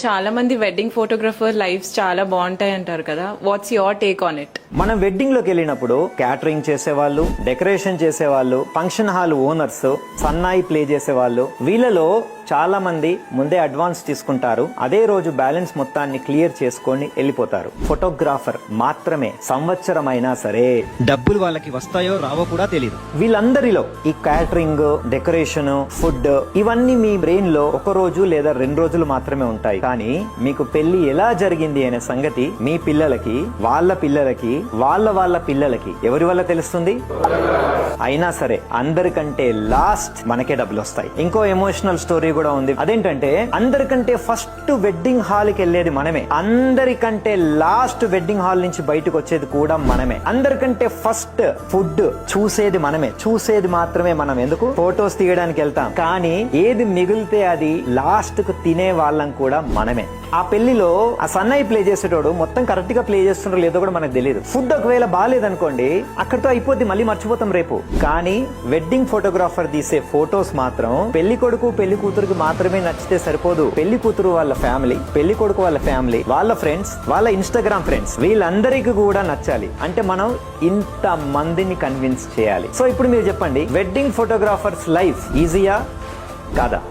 చాలా మంది wedding photographer lifes చాలా బాగుంటాయి అంటారు కదా, what's your take on it? మనం వెడ్డింగ్ లోకి వెళ్ళినప్పుడు క్యాటరింగ్ చేసేవాళ్ళు, డెకరేషన్ చేసేవాళ్ళు, ఫంక్షన్ హాల్ ఓనర్స్, సన్నాయి ప్లే చేసేవాళ్ళు, వీళ్ళలో చాలా మంది ముందే అడ్వాన్స్ తీసుకుంటారు. అదే రోజు బ్యాలెన్స్ మొత్తాన్ని క్లియర్ చేసుకొని వెళ్ళిపోతారు. ఫోటోగ్రాఫర్ మాత్రమే సంవత్సరం అయినా సరే డబ్బులు వాళ్ళకి వస్తాయో రావో కూడా తెలియదు. వీళ్ళందరిలో ఈ క్యాటరింగ్, డెకరేషన్, ఫుడ్ ఇవన్నీ మీ బ్రెయిన్ లో ఒక రోజు లేదా 2 రోజులు మాత్రమే ఉంటాయి. కానీ మీకు పెళ్లి ఎలా జరిగింది అనే సంగతి మీ పిల్లలకి, వాళ్ళ పిల్లలకి, వాళ్ళ పిల్లలకి ఎవరి వల్ల తెలుస్తుంది? అయినా సరే అందరికంటే లాస్ట్ మనకే డబ్బులు వస్తాయి. ఇంకో ఎమోషనల్ స్టోరీ కూడా ఉంది. అదేంటంటే అందరికంటే ఫస్ట్ వెడ్డింగ్ హాల్ కి వెళ్ళేది మనమే, అందరికంటే లాస్ట్ వెడ్డింగ్ హాల్ నుంచి బయటకు వచ్చేది కూడా మనమే, అందరికంటే ఫస్ట్ ఫుడ్ చూసేది మనమే, చూసేది మాత్రమే మనం. ఎందుకు? ఫోటోస్ తీయడానికి వెళ్తాం, కానీ ఏది మిగిలితే అది లాస్ట్ కు తినే వాళ్ళం కూడా మనమే. ఆ పెళ్లిలో ఆ సన్నాయి ప్లే చేసేటోడు మొత్తం కరెక్ట్ గా ప్లే చేస్తున్నారో లేదో కూడా మనకు తెలియదు. ఫుడ్ ఒకవేళ బాగాలేదనుకోండి, అక్కడితో అయిపోద్ది, మళ్ళీ మర్చిపోతాం రేపు. కానీ వెడ్డింగ్ ఫోటోగ్రాఫర్ తీసే ఫోటోస్ మాత్రం పెళ్లి కొడుకు పెళ్లి కూతురుకి మాత్రమే నచ్చితే సరిపోదు. పెళ్లి కూతురు వాళ్ళ ఫ్యామిలీ, పెళ్లి కొడుకు వాళ్ళ ఫ్యామిలీ, వాళ్ళ ఫ్రెండ్స్, వాళ్ళ ఇన్స్టాగ్రామ్ ఫ్రెండ్స్, వీళ్ళందరికీ కూడా నచ్చాలి. అంటే మనం ఇంత మందిని కన్విన్స్ చేయాలి. సో ఇప్పుడు మీరు చెప్పండి, వెడ్డింగ్ ఫోటోగ్రాఫర్స్ లైఫ్ ఈజీయా కాదా?